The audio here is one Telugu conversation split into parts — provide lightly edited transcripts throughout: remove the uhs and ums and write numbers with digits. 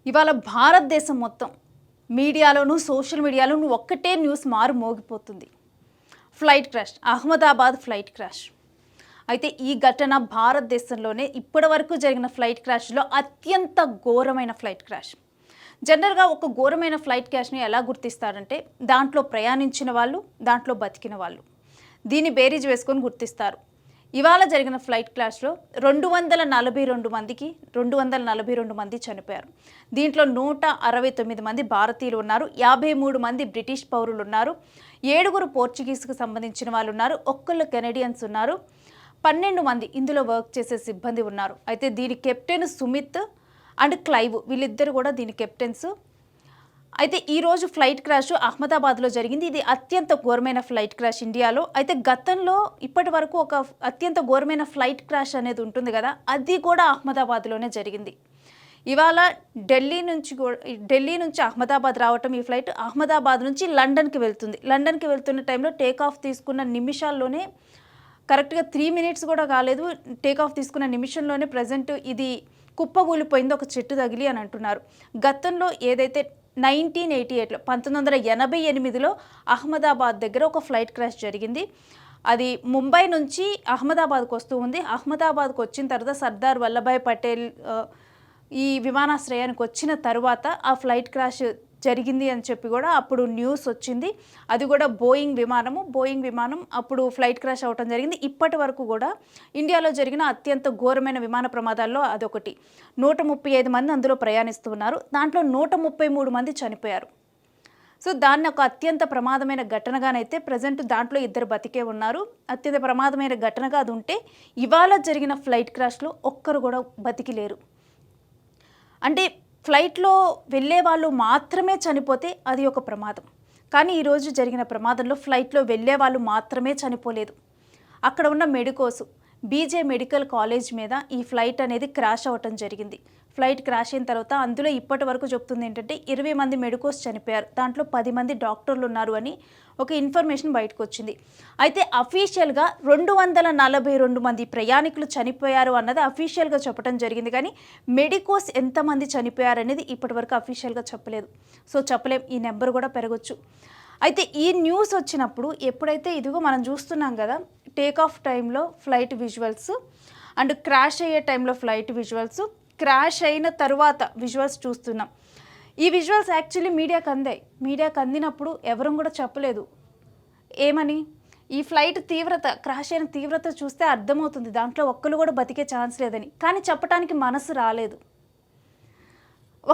ఇవాళ భారతదేశం మొత్తం మీడియాలోను సోషల్ మీడియాలోను ఒక్కటే న్యూస్ మారు మోగిపోతుంది. Flight crash, Ahmedabad flight crash. అయితే ఈ ఘటన భారతదేశంలోనే ఇప్పటివరకు జరిగిన ఫ్లైట్ క్రాష్లో అత్యంత ఘోరమైన ఫ్లైట్ క్రాష్. జనరల్గా ఒక ఘోరమైన ఫ్లైట్ క్రాష్ని ఎలా గుర్తిస్తారంటే దాంట్లో ప్రయాణించిన వాళ్ళు, దాంట్లో బతికిన వాళ్ళు, దీన్ని బేరీజ్ వేసుకొని గుర్తిస్తారు. ఇవాళ జరిగిన ఫ్లైట్ క్రాష్లో 242 మంది చనిపోయారు. దీంట్లో 169 మంది భారతీయులు ఉన్నారు, 53 మంది బ్రిటిష్ పౌరులు ఉన్నారు, 7 పోర్చుగీస్కు సంబంధించిన వాళ్ళు ఉన్నారు, 1 కెనడియన్స్ ఉన్నారు, 12 మంది ఇందులో వర్క్ చేసే సిబ్బంది ఉన్నారు. అయితే దీని కెప్టెన్ సుమిత్ అండ్ క్లైవ్, వీళ్ళిద్దరు కూడా దీని కెప్టెన్స్. అయితే ఈరోజు ఫ్లైట్ క్రాష్ అహ్మదాబాద్లో జరిగింది. ఇది అత్యంత ఘోరమైన ఫ్లైట్ క్రాష్ ఇండియాలో. అయితే గతంలో ఇప్పటి వరకు ఒక అత్యంత ఘోరమైన ఫ్లైట్ క్రాష్ అనేది ఉంటుంది కదా, అది కూడా అహ్మదాబాద్లోనే జరిగింది. ఇవాళ ఢిల్లీ నుంచి అహ్మదాబాద్ రావటం ఈ ఫ్లైట్ అహ్మదాబాద్ నుంచి లండన్కి వెళ్తుంది. లండన్కి వెళ్తున్న టైంలో టేక్ ఆఫ్ తీసుకున్న నిమిషాల్లోనే, కరెక్ట్గా 3 మినిట్స్ కూడా కాలేదు, టేక్ ఆఫ్ తీసుకున్న నిమిషంలోనే ప్రజెంట్ ఇది కుప్పగూలిపోయింది, ఒక చెట్టు తగిలి అని అంటున్నారు. గతంలో ఏదైతే 1988లో 1988లో అహ్మదాబాద్ దగ్గర ఒక ఫ్లైట్ క్రాష్ జరిగింది. అది ముంబై నుంచి అహ్మదాబాద్కు వస్తూ ఉంది. అహ్మదాబాద్కు వచ్చిన తర్వాత సర్దార్ వల్లభాయ్ పటేల్ ఈ విమానాశ్రయానికి వచ్చిన తర్వాత ఆ ఫ్లైట్ క్రాష్ జరిగింది అని చెప్పి కూడా అప్పుడు న్యూస్ వచ్చింది. అది కూడా బోయింగ్ విమానం అప్పుడు ఫ్లైట్ క్రాష్ అవ్వటం జరిగింది. ఇప్పటి వరకు కూడా ఇండియాలో జరిగిన అత్యంత ఘోరమైన విమాన ప్రమాదాల్లో అదొకటి. 135 మంది అందులో ప్రయాణిస్తూ ఉన్నారు. దాంట్లో 133 మంది చనిపోయారు. సో దాన్ని ఒక అత్యంత ప్రమాదమైన ఘటనగానైతే ప్రజెంట్ దాంట్లో 2 బతికే ఉన్నారు. అత్యంత ప్రమాదమైన ఘటనగా అది ఉంటే ఇవాళ జరిగిన ఫ్లైట్ క్రాష్లో ఒక్కరు కూడా బతికి లేరు. అంటే ఫ్లైట్లో వెళ్ళే వాళ్ళు మాత్రమే చనిపోతే అది ఒక ప్రమాదం. కానీ ఈరోజు జరిగిన ప్రమాదంలో ఫ్లైట్లో వెళ్ళే వాళ్ళు మాత్రమే చనిపోలేదు. అక్కడ ఉన్న మెడికోస్ బీజే మెడికల్ కాలేజ్ మీద ఈ ఫ్లైట్ అనేది క్రాష్ అవ్వటం జరిగింది. ఫ్లైట్ క్రాష్ అయిన తర్వాత అందులో ఇప్పటి వరకు చెప్తుంది ఏంటంటే 20 మంది మెడికోస్ చనిపోయారు, దాంట్లో 10 మంది డాక్టర్లు ఉన్నారు అని ఒక ఇన్ఫర్మేషన్ బయటకు వచ్చింది. అయితే అఫీషియల్గా 242 మంది ప్రయాణికులు చనిపోయారు అన్నది అఫీషియల్గా చెప్పడం జరిగింది. కానీ మెడికోస్ ఎంతమంది చనిపోయారు అనేది ఇప్పటి వరకు అఫీషియల్గా చెప్పలేదు. సో చెప్పలేం, ఈ నెంబర్ కూడా పెరగచ్చు. అయితే ఈ న్యూస్ వచ్చినప్పుడు ఎప్పుడైతే ఇదిగో మనం చూస్తున్నాం కదా, టేక్ ఆఫ్ టైంలో ఫ్లైట్ విజువల్స్ అండ్ క్రాష్ అయ్యే టైంలో ఫ్లైట్ విజువల్స్, క్రాష్ అయిన తర్వాత విజువల్స్ చూస్తున్నాం. ఈ విజువల్స్ యాక్చువల్లీ మీడియాకు అందినప్పుడు ఎవరం కూడా చెప్పలేదు. ఏమని? ఈ ఫ్లైట్ తీవ్రత, క్రాష్ అయిన తీవ్రత చూస్తే అర్థమవుతుంది దాంట్లో ఒక్కరు కూడా బతికే ఛాన్స్ లేదని. కానీ చెప్పడానికి మనసు రాలేదు.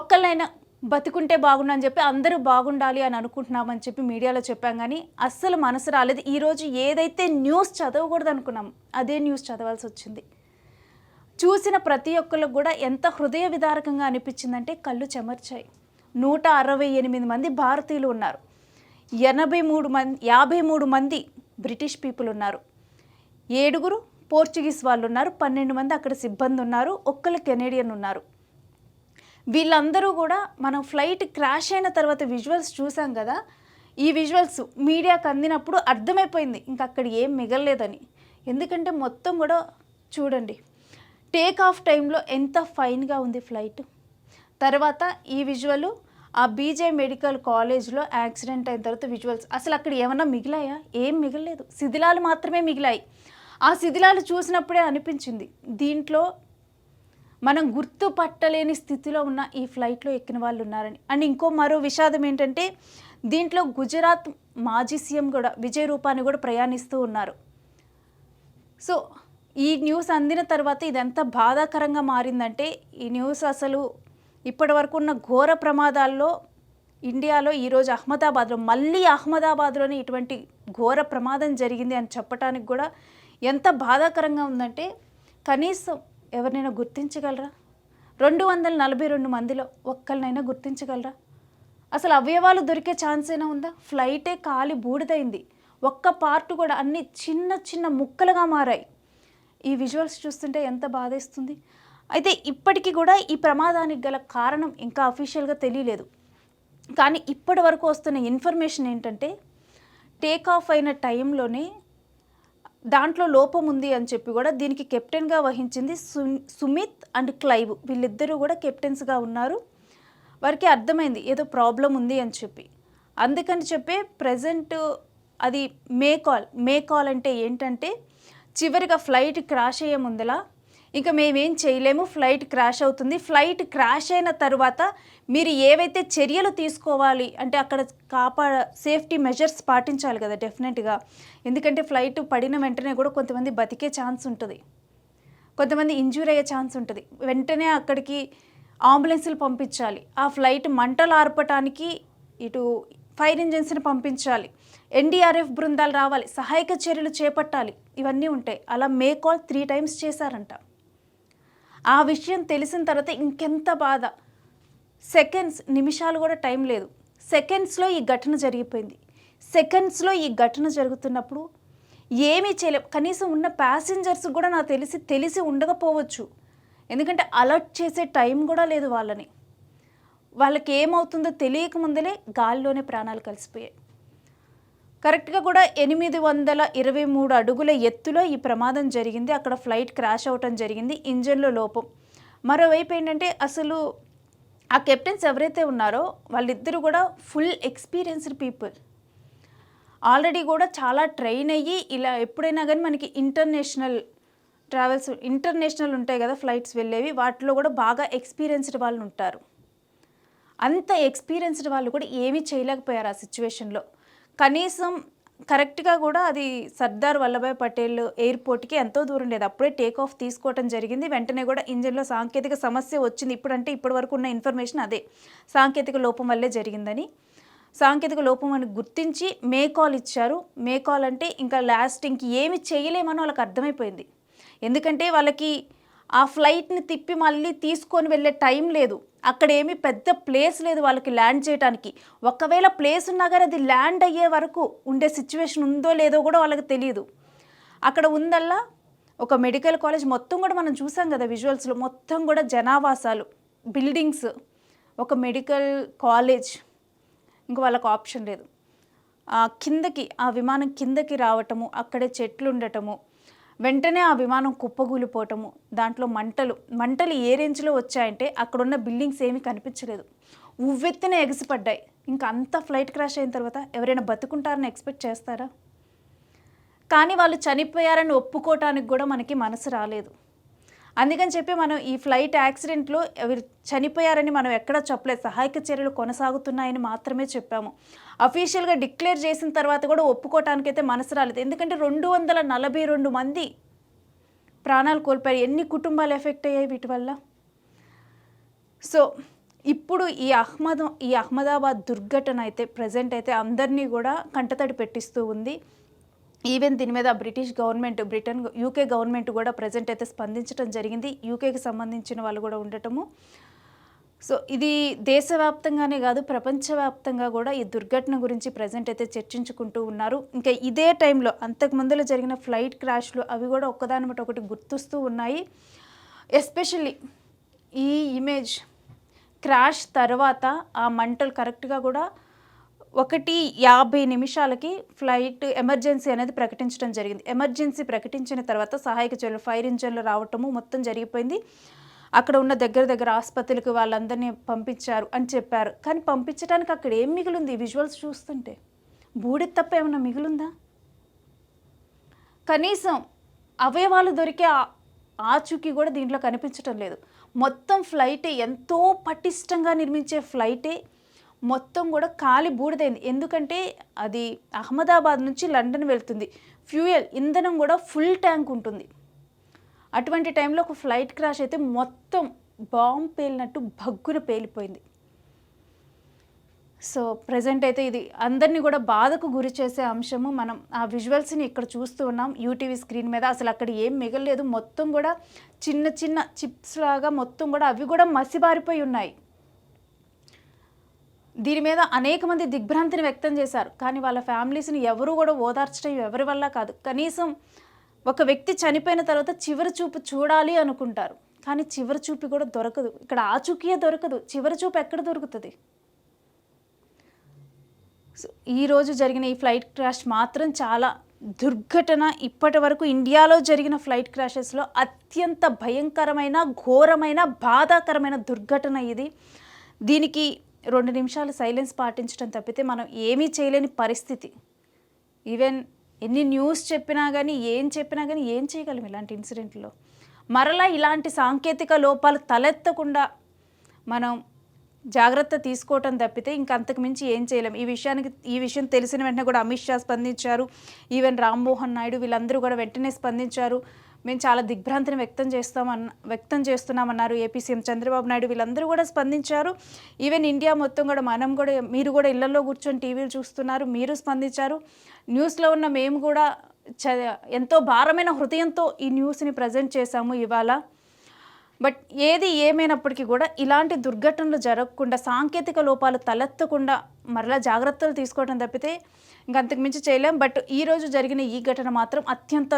ఒక్కళ్ళైనా బతికుంటే బాగుండని చెప్పి అందరూ బాగుండాలి అని అనుకుంటున్నామని చెప్పి మీడియాలో చెప్పాం, కానీ అస్సలు మనసు రాలేదు. ఈరోజు ఏదైతే న్యూస్ చదవకూడదు అనుకున్నాం అదే న్యూస్ చదవాల్సి వచ్చింది. చూసిన ప్రతి ఒక్కరికి కూడా ఎంత హృదయ విదారకంగా అనిపించిందంటే కళ్ళు చెమర్చాయి. 168 మంది భారతీయులు ఉన్నారు, 53 మంది బ్రిటిష్ పీపుల్ ఉన్నారు, 7 పోర్చుగీస్ వాళ్ళు ఉన్నారు, 12 మంది అక్కడ సిబ్బంది ఉన్నారు, 1 కెనడియన్ ఉన్నారు. వీళ్ళందరూ కూడా మనం ఫ్లైట్ క్రాష్ అయిన తర్వాత విజువల్స్ చూసాం కదా, ఈ విజువల్స్ మీడియాకు అందినప్పుడు అర్థమైపోయింది ఇంకా అక్కడ ఏం మిగలలేదని. ఎందుకంటే మొత్తం కూడా చూడండి, టేక్ ఆఫ్ టైంలో ఎంత ఫైన్గా ఉంది ఫ్లైట్. తర్వాత ఈ విజువల్ ఆ బీజే మెడికల్ కాలేజ్లో యాక్సిడెంట్ అయిన తర్వాత విజువల్స్, అసలు అక్కడ ఏమన్నా మిగిలాయా? ఏం మిగలలేదు, శిథిలాలు మాత్రమే మిగిలాయి. ఆ శిథిలాలు చూసినప్పుడే అనిపించింది దీంట్లో మనం గుర్తుపట్టలేని స్థితిలో ఉన్న ఈ ఫ్లైట్లో ఎక్కిన వాళ్ళు ఉన్నారని. అండ్ మరో విషాదం ఏంటంటే దీంట్లో గుజరాత్ మాజీ సీఎం కూడా విజయ్ రూపాని కూడా ప్రయాణిస్తూ ఉన్నారు. సో ఈ న్యూస్ అందిన తర్వాత ఇదంతా బాధాకరంగా మారిందంటే ఈ న్యూస్ అసలు ఇప్పటి వరకు ఉన్న ఘోర ప్రమాదాల్లో ఇండియాలో ఈరోజు అహ్మదాబాద్లోనే ఇటువంటి ఘోర ప్రమాదం జరిగింది అని చెప్పడానికి కూడా ఎంత బాధాకరంగా ఉందంటే కనీసం ఎవరినైనా గుర్తించగలరా? 242 మందిలో ఒక్కరినైనా గుర్తించగలరా? అసలు అవయవాలు దొరికే ఛాన్స్ అయినా ఉందా? ఫ్లైటే కాలి బూడిదైంది, ఒక్క పార్ట్ కూడా అన్ని చిన్న చిన్న ముక్కలుగా మారాయి. ఈ విజువల్స్ చూస్తుంటే ఎంత బాధేస్తుంది. అయితే ఇప్పటికీ కూడా ఈ ప్రమాదానికి గల కారణం ఇంకా అఫీషియల్గా తెలియలేదు. కానీ ఇప్పటి వరకు వస్తున్న ఇన్ఫర్మేషన్ ఏంటంటే టేక్ ఆఫ్ అయిన టైంలోనే దాంట్లో లోపం ఉంది అని చెప్పి కూడా దీనికి కెప్టెన్గా వహించింది సుమిత్ అండ్ క్లైవ్, వీళ్ళిద్దరూ కూడా కెప్టెన్స్గా ఉన్నారు. వారికి అర్థమైంది ఏదో ప్రాబ్లం ఉంది అని చెప్పి. అందుకని చెప్పి ప్రజెంట్ అది మే కాల్ అంటే ఏంటంటే చివరిగా ఫ్లైట్ క్రాష్ అయ్యే ముందల ఇంకా మేమేం చేయలేము, ఫ్లైట్ క్రాష్ అవుతుంది. ఫ్లైట్ క్రాష్ అయిన తర్వాత మీరు ఏవైతే చర్యలు తీసుకోవాలి అంటే అక్కడ సేఫ్టీ మెజర్స్ పాటించాలి కదా డెఫినెట్గా. ఎందుకంటే ఫ్లైట్ పడిన వెంటనే కూడా కొంతమంది బతికే ఛాన్స్ ఉంటుంది, కొంతమంది ఇంజ్యూర్ అయ్యే ఛాన్స్ ఉంటుంది. వెంటనే అక్కడికి అంబులెన్సులు పంపించాలి, ఆ ఫ్లైట్ మంటలు ఆర్పటానికి ఇటు ఫైర్ ఇంజిన్స్ని పంపించాలి, ఎన్డీఆర్ఎఫ్ బృందాలు రావాలి, సహాయక చర్యలు చేపట్టాలి, ఇవన్నీ ఉంటాయి. అలా మే కాల్ 3 times చేశారంట. ఆ విషయం తెలిసిన తర్వాత ఇంకెంత బాధ. సెకండ్స్, నిమిషాలు కూడా టైం లేదు, సెకండ్స్లో ఈ ఘటన జరిగిపోయింది. సెకండ్స్లో ఈ ఘటన జరుగుతున్నప్పుడు ఏమీ చేయలేం. కనీసం ఉన్న ప్యాసింజర్స్ కూడా నాకు తెలిసి ఉండకపోవచ్చు, ఎందుకంటే అలర్ట్ చేసే టైం కూడా లేదు వాళ్ళని. వాళ్ళకి ఏమవుతుందో తెలియక ముందలే గాలిలోనే ప్రాణాలు కలిసిపోయాయి. కరెక్ట్గా కూడా 823 అడుగుల ఎత్తులో ఈ ప్రమాదం జరిగింది. అక్కడ ఫ్లైట్ క్రాష్ అవటం జరిగింది, ఇంజన్లో లోపం. మరోవైపు ఏంటంటే అసలు ఆ కెప్టెన్స్ ఎవరైతే ఉన్నారో వాళ్ళిద్దరూ కూడా ఫుల్ ఎక్స్పీరియన్స్డ్ పీపుల్, ఆల్రెడీ కూడా చాలా ట్రైన్ అయ్యి ఇలా ఎప్పుడైనా కానీ మనకి ఇంటర్నేషనల్ ఉంటాయి కదా ఫ్లైట్స్ వెళ్ళేవి, వాటిలో కూడా బాగా ఎక్స్పీరియన్స్డ్ వాళ్ళు ఉంటారు. అంత ఎక్స్పీరియన్స్డ్ వాళ్ళు కూడా ఏమీ చేయలేకపోయారు ఆ సిచ్యువేషన్లో. కనీసం కరెక్ట్గా కూడా అది సర్దార్ వల్లభాయ్ పటేల్ ఎయిర్పోర్ట్కి ఎంతో దూరం లేదు, అప్పుడే టేక్ ఆఫ్ తీసుకోవటం జరిగింది. వెంటనే కూడా ఇంజన్లో సాంకేతిక సమస్య వచ్చింది. ఇప్పటి వరకు ఉన్న ఇన్ఫర్మేషన్ అదే, సాంకేతిక లోపం వల్లే జరిగిందని. సాంకేతిక లోపం అని గుర్తించి మే కాల్ ఇచ్చారు. మే కాల్ అంటే ఇంకా లాస్ట్ ఏమి చేయలేమని వాళ్ళకి అర్థమైపోయింది. ఎందుకంటే వాళ్ళకి ఆ ఫ్లైట్ని తిప్పి మళ్ళీ తీసుకొని వెళ్ళే టైం లేదు, అక్కడ ఏమీ పెద్ద ప్లేస్ లేదు వాళ్ళకి ల్యాండ్ చేయడానికి. ఒకవేళ ప్లేస్ ఉన్నా కానీ అది ల్యాండ్ అయ్యే వరకు ఉండే సిచ్యువేషన్ ఉందో లేదో కూడా వాళ్ళకి తెలియదు. అక్కడ ఉందల్లా ఒక మెడికల్ కాలేజ్, మొత్తం కూడా మనం చూసాం కదా విజువల్స్లో, మొత్తం కూడా జనావాసాలు, బిల్డింగ్స్, ఒక మెడికల్ కాలేజ్, ఇంక వాళ్ళకు ఆప్షన్ లేదు. ఆ విమానం కిందకి రావటము, అక్కడే చెట్లు ఉండటము, వెంటనే ఆ విమానం కుప్పగూలిపోవటము, దాంట్లో మంటలు ఏ రేంజ్లో వచ్చాయంటే అక్కడున్న బిల్డింగ్స్ ఏమీ కనిపించలేదు, ఉవ్వెత్తున ఎగిసిపడ్డాయి. ఇంకా అంత ఫ్లైట్ క్రాష్ అయిన తర్వాత ఎవరైనా బతుకుంటారని ఎక్స్పెక్ట్ చేస్తారా? కానీ వాళ్ళు చనిపోయారని ఒప్పుకోవటానికి కూడా మనకి మనసు రాలేదు. అందుకని చెప్పి మనం ఈ ఫ్లైట్ యాక్సిడెంట్లో ఎవరు చనిపోయారని మనం ఎక్కడా చెప్పలేదు, సహాయక చర్యలు కొనసాగుతున్నాయని మాత్రమే చెప్పాము. అఫీషియల్గా డిక్లేర్ చేసిన తర్వాత కూడా ఒప్పుకోవటానికైతే మనసు రాలేదు. ఎందుకంటే 242 మంది ప్రాణాలు కోల్పోయారు. ఎన్ని కుటుంబాలు ఎఫెక్ట్ అయ్యాయి వీటి వల్ల? సో ఇప్పుడు ఈ అహ్మదాబాద్ దుర్ఘటన అయితే ప్రజెంట్ అయితే అందరినీ కూడా కంటతడి పెట్టిస్తూ ఉంది. ఈవెన్ దీని మీద బ్రిటిష్ గవర్నమెంట్, యూకే గవర్నమెంట్ కూడా ప్రజెంట్ అయితే స్పందించడం జరిగింది. యూకేకి సంబంధించిన వాళ్ళు కూడా ఉండటము. సో ఇది దేశవ్యాప్తంగానే కాదు, ప్రపంచవ్యాప్తంగా కూడా ఈ దుర్ఘటన గురించి ప్రజెంట్ అయితే చర్చించుకుంటూ ఉన్నారు. ఇంకా ఇదే టైంలో అంతకుముందులో జరిగిన ఫ్లైట్ క్రాష్లు అవి కూడా ఒక్కదాని బట్టి ఒకటి గుర్తొస్తూ ఉన్నాయి. ఎస్పెషల్లీ ఈ ఇమేజ్ క్రాష్ తర్వాత ఆ మంటలు కరెక్ట్గా కూడా 1:50 నిమిషాలకి ఫ్లైట్ ఎమర్జెన్సీ అనేది ప్రకటించడం జరిగింది. ఎమర్జెన్సీ ప్రకటించిన తర్వాత సహాయక చర్యలు, ఫైర్ ఇంజన్లు రావటము మొత్తం జరిగిపోయింది. అక్కడ ఉన్న దగ్గర ఆసుపత్రులకు వాళ్ళందరినీ పంపించారు అని చెప్పారు. కానీ పంపించడానికి అక్కడ ఏం మిగిలింది? విజువల్స్ చూస్తుంటే బూడిద తప్ప ఏమన్నా మిగిలిందా? కనీసం అవయవాలు దొరికే ఆచూకీ కూడా దీంట్లో కనిపించడం లేదు. మొత్తం ఫ్లైటే, ఎంతో పటిష్టంగా నిర్మించే ఫ్లైటే మొత్తం కూడా కాలి బూడిదైంది. ఎందుకంటే అది అహ్మదాబాద్ నుంచి లండన్ వెళ్తుంది, ఫ్యూయల్ ఇంధనం కూడా ఫుల్ ట్యాంక్ ఉంటుంది. అటువంటి టైంలో ఒక ఫ్లైట్ క్రాష్ అయితే మొత్తం బాంబ్ పేలినట్టు భగ్గున పేలిపోయింది. సో ప్రజెంట్ అయితే ఇది అందరినీ కూడా బాధకు గురి చేసే అంశము. మనం ఆ విజువల్స్ని ఇక్కడ చూస్తూ ఉన్నాం యూటీవీ స్క్రీన్ మీద. అసలు అక్కడ ఏం మిగలలేదు, మొత్తం కూడా చిన్న చిప్స్ లాగా మొత్తం కూడా అవి కూడా మసిబారిపోయి ఉన్నాయి. దీని మీద అనేక మంది దిగ్భ్రాంతిని వ్యక్తం చేశారు. కానీ వాళ్ళ ఫ్యామిలీస్ని ఎవరు కూడా ఓదార్చడం ఎవరి వల్ల కాదు. కనీసం ఒక వ్యక్తి చనిపోయిన తర్వాత చివరి చూపు చూడాలి అనుకుంటారు, కానీ చివరి చూపు కూడా దొరకదు. ఇక్కడ ఆచూకీయే దొరకదు, చివరి చూపు ఎక్కడ దొరుకుతుంది? సో ఈరోజు జరిగిన ఈ ఫ్లైట్ క్రాష్ మాత్రం చాలా దుర్ఘటన. ఇప్పటి వరకు ఇండియాలో జరిగిన ఫ్లైట్ క్రాషెస్లో అత్యంత భయంకరమైన, ఘోరమైన, బాధాకరమైన దుర్ఘటన ఇది. దీనికి 2 నిమిషాలు సైలెన్స్ పాటించడం తప్పితే మనం ఏమీ చేయలేని పరిస్థితి. ఈవెన్ ఎన్ని న్యూస్ చెప్పినా కానీ ఏం చేయగలం ఇలాంటి ఇన్సిడెంట్లో. మరలా ఇలాంటి సాంకేతిక లోపాలు తలెత్తకుండా మనం జాగ్రత్త తీసుకోవటం తప్పితే ఇంక అంతకు మించి ఏం చేయలేం. ఈ విషయం తెలిసిన వెంటనే కూడా అమిత్ షా స్పందించారు. ఈవెన్ రామ్మోహన్ నాయుడు వీళ్ళందరూ కూడా వెంటనే స్పందించారు. మేము చాలా దిగ్భ్రాంతిని వ్యక్తం చేస్తున్నామన్నారు. ఏపీ సీఎం చంద్రబాబు నాయుడు వీళ్ళందరూ కూడా స్పందించారు. ఈవెన్ ఇండియా మొత్తం కూడా మీరు కూడా ఇళ్లలో కూర్చొని టీవీలు చూస్తున్నారు, మీరు స్పందించారు. న్యూస్లో ఉన్న మేము కూడా ఎంతో భారమైన హృదయంతో ఈ న్యూస్ని ప్రజెంట్ చేశాము ఇవాళ. బట్ ఏది ఏమైనప్పటికీ కూడా ఇలాంటి దుర్ఘటనలు జరగకుండా, సాంకేతిక లోపాలు తలెత్తకుండా మరలా జాగ్రత్తలు తీసుకోవడం తప్పితే ఇంకంతకు మించి చేయలేం. బట్ ఈరోజు జరిగిన ఈ ఘటన మాత్రం అత్యంత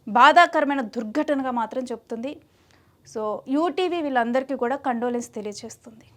బాధాకరమైన దుర్ఘటనగా మాత్రం చెప్తుంది. సో యూటీవీ వీళ్ళందరికీ కూడా కండోలెన్స్ తెలియజేస్తుంది.